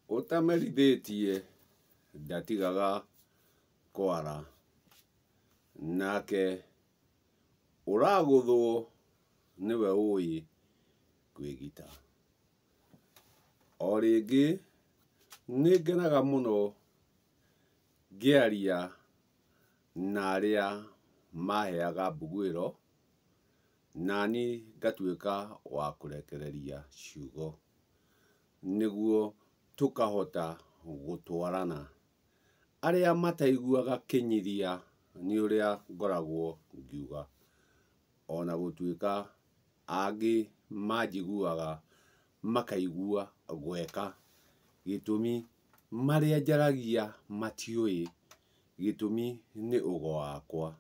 Utamerithitie ndatigaga kwara nake uraguthwo niwe ui kwigita. O ringi ningenaga muno ngiaria na aria maheaga mbuguiro nani ngatuika wa kurekereria ciugo niguo tukahota gutwarana. Aria mataiguaga kinyiria ni uria ngoragwo ngiuga, ona gutuika angi manjiguaga makaigua gweka gitumi maria njaragia matiui gitumi ni ugo wakwa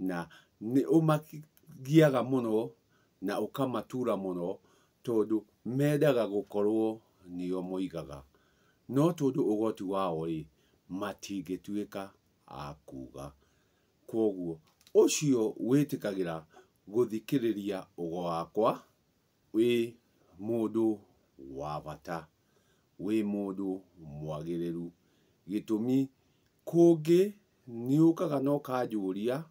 na ni umagiaga muno na ukamatura muno tondu mendaga gukorwo nio moigaga no tondu ugoti wao matingituika a kuga. Koguo ucio witikagira guthikiriria ugo wakwa wi mundu wa bata, wi mundu mwagiriru gitumi kungi ni ukaga no kanjuria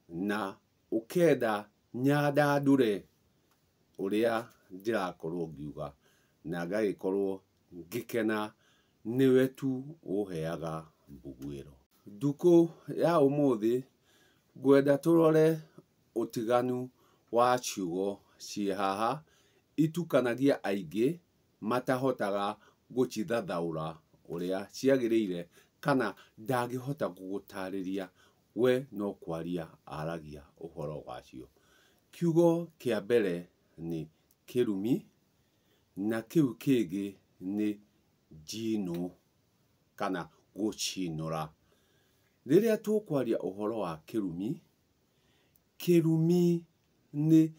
na ukenda nyandandure uria ndirakorwo ngiuga na ngagikorwo ngikena niwe tu uheaga mbuguiro. Nduku ya umuthi ngwenda turore utiganu wa ciugo cie haha itukanagia aingi matahotaga gucithathaura uria ciagirire kana ndangihota gugutariria we no kwaria aragia uhoro wacio. Kiugo kia mbere ni kirumi na kiu kingi ni njino kana gucinura. Riria tukwaria uhoro wa kirumi, kirumi ni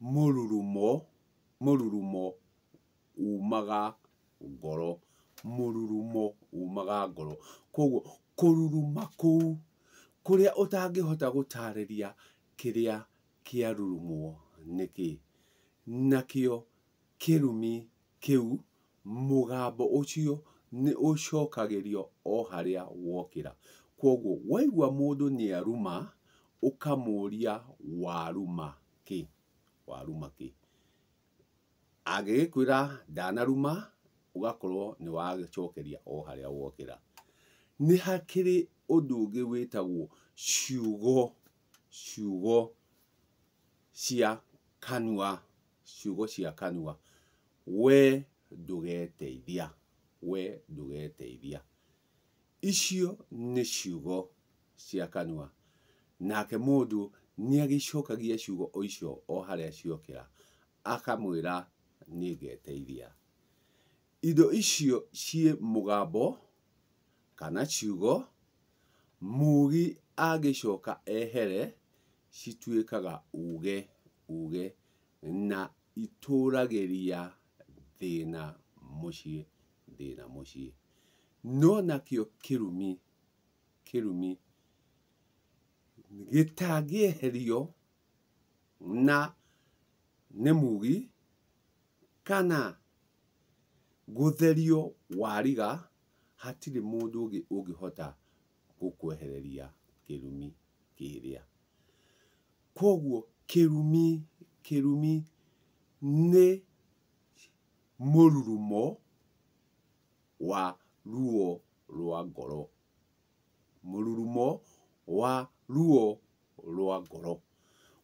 mururumo umaga ngoro, mururumo umaga ngoro. Koguo kururuma kuu kuria utangihota gutariria kiria kiarurumwo niki nakio kirumi kiu mugambo ucio ni ucokagirio o haria wokira. Koguo waigua mundu ni aruma ukamuria waruma ki, waruma ki. Agikwira ndanaruma ugakorwo ni wagicokeria o haria wokira. Ni hakiri undu ungi witagwo ciugo cia kanua, ciugo cia kanua. We ndugeteithia, we ndugeteithia. Icio ni ciugo cia kanua. Nake mundu ni agicokagia ciugo icio o haria ciokira akamwira ningeteithia. Indo icio cie mugambo kana ciugo mugi agicoka ehere cituikaga uge na ituragiria thina mucie. No nakio kirumi gitangieherio na ni mugi kana gutherio wariga, hatiri mundu ungi ungihota gukwehereria kirumi kiria. Koguo kirumi ni mururumo wa ruo rwa ngoro, mururumo wa ruo rwa ngoro.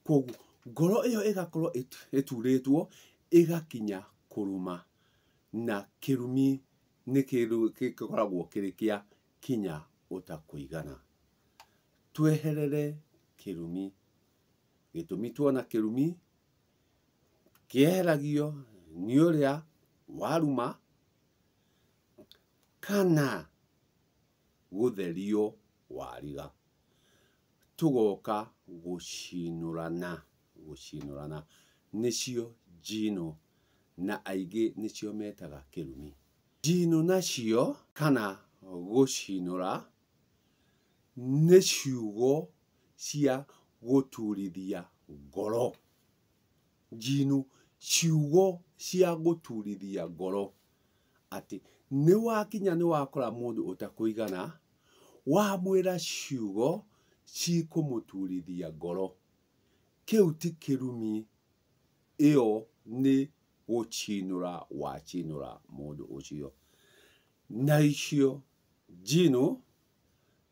Koguo ngoro iyo igakorwo ituritwo igakinya kuruma na kirumi ni kindu gikoragwo kiri kia kinya utakuigana. Tweherere kirumi gitumi tuona kirumi kieheragio ni uria waruma kana gutherio wariga. Tugoka gucinurana nicio njino na aingi nicio metaga kirumi. Njino nacio kana gucinura ni ciugo cia guturithia ngoro. Njino ciugo cia guturithia ngoro. ati nĩ wakinya nĩ wakora mũndũ ũtakũigana wamwĩra ciugo cikũmũturithia ngoro. Kĩu ti kĩrumi, ĩyo nĩ gũcinũra wacinũra mũndũ ũcio. Na icio njino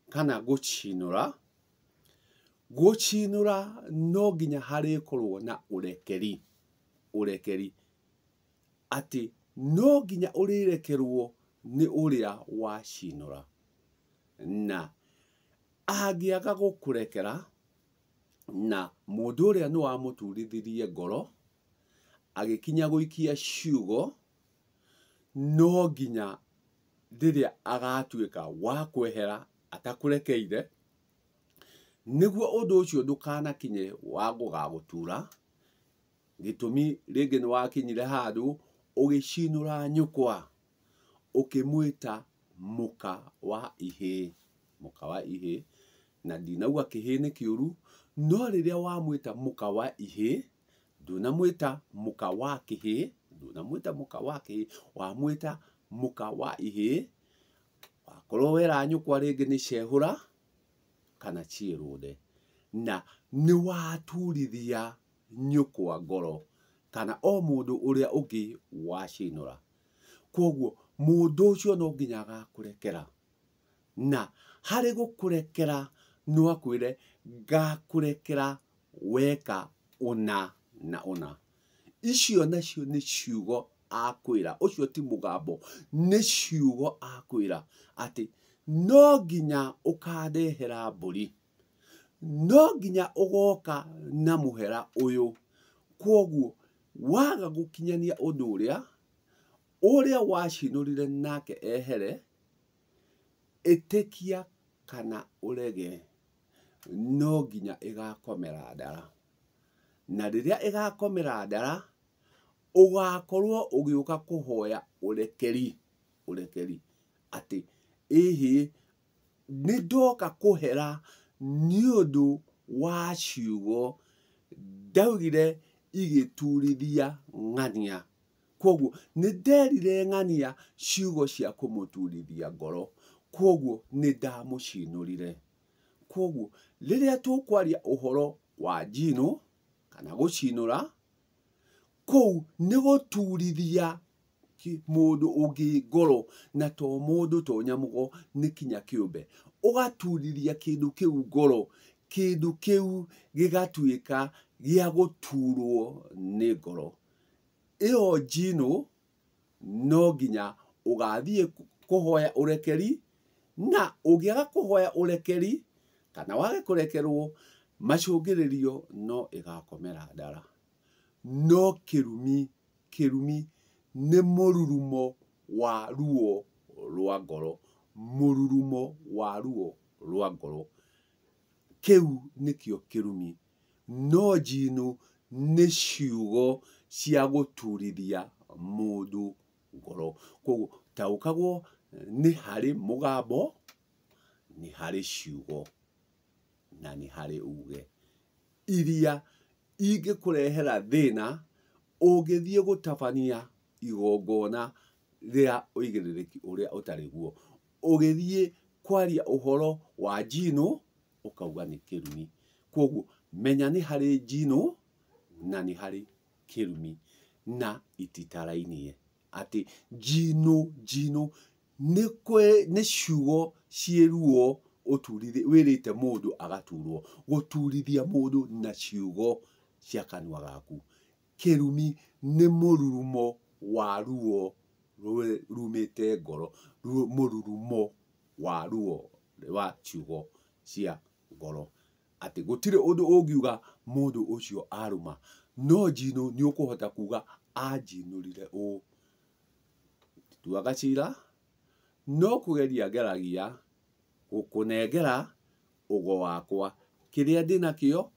kana gũcinũra no nginya harĩkorwo na ũrekeri ati no nginya ũrĩrekerwo nĩ ũrĩa wacinũra. Na angĩaga gũkũrekera na mũndũ ũrĩa nĩ wamũturithirie ngoro agĩkinya gũikia ciugo, no nginya rĩrĩa agatuĩka wa kwehera atakũrekeire, nĩguo ũndũ ũcio ndũkanakinye wa gũgagũtura. Gĩtũmi rĩngĩ nĩ wakinyire handũ ũgĩcinũra nyũkwa ũkĩmwĩta mũka wa ihĩ, na ndinauga kĩhĩ nĩ kĩũru, no rĩrĩa wamwĩta mũka wa ihĩ, ndunamwĩta mũka wa kĩhĩ, wamwĩta mũka wa ihĩ. Wakorwo wera nyũkwa rĩngĩ nĩ cehũra kana ciĩrũnde, na nĩ waturithia nyũkwa ngoro kana o mũndũ ũrĩa ũngĩ wacinũra. Koguo mũndũ ũcio no nginya agakũrekera, na harĩ gũkũrekera no akwĩre ngakũrekera weka ũna na ũna. Icio nacio nĩ ciugo akwĩra, ũcio ti mũgambo, nĩ ciugo akwĩra ati no nginya ũkandehera mbũri, no nginya ũgoka na mũhera ũyũ. Koguo waga gũkinyania ũndũ ũrĩa wacinũrire nake ehere, ĩtĩkia kana ũrege, no nginya ĩgakomera ndara. Na rĩrĩa ĩgakomera ndara, ũgakorwo ũgĩũka kũhoya ũrekeri ati ĩhĩ nĩ ndoka kũhera nĩ ũndũ wa ciugo ndaugire igĩturithia ng'ania. Koguo nĩ nderire ng'ania ciugo cia kũmũturithia ngoro, koguo nĩ ndamũcinũrire. Koguo rĩrĩa tũkwaria ũhoro wa njino kana gũcinũra, kũu nĩ gũturithia mũndũ ũngĩ ngoro, na to mũndũ to nyamũgo, nĩ kinya kĩũmbe. Ũgaturithia kĩndũ kĩu ngoro, kĩndũ kĩu gĩgatuĩka gĩa gũturwo nĩ ngoro. Ĩyo njino no nginya ũgathiĩ kũhoya ũrekeri, na ũngĩaga kũhoya ũrekeri kana wage kũrekerwo, macũngĩrĩrio no ĩgakomera ndara. No kĩrumi nĩ mũrurumo wa ruo rwa ngoro, kĩu nĩkĩo kĩrumi. No njino nĩ ciugo cia gũturithia mũndũ ngoro. Koguo taũkagwo nĩ harĩ mũgambo, nĩ harĩ ciugo, na nĩ harĩ uge iria ingĩkũrehera thĩna ũngĩthiĩ gũtabania igongona rĩa ũigĩrĩrĩki ũrĩa ũtarĩ guo. Ũgĩthiĩ kwaria ũhoro wa njino ũkauga nĩ kĩrumi. Koguo menya nĩ harĩ njino na nĩ harĩ kĩrumi, na ititarainie ati njino nĩ ciugo ciĩruo wĩrĩte mũndũ agaturwo. Gũturithia mũndũ na ciugo cia kanua gaku. Kĩrumi nĩ mũrurumo wa ruo rumĩte ngoro, mũrurumo wa ruo wa ciugo cia ngoro. Ati gũtirĩ ũndũ ũngiuga mũndũ ũcio aruma, no njino nĩ ũkũhota kuga anjinũrire ũũ. Tuaga cira, no kũgeria ngeragia gũkũnengera ũgo wakwa, kĩrĩa ndĩnakĩo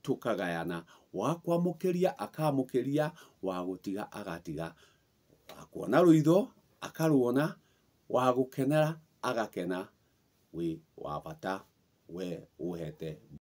tũkagayana. Wa kwamũkĩria akamũkĩria, wa gũtiga agatiga, wa kuona rũitho akaruona, wa gũkenera agakena. Wĩ wa bata we ũhete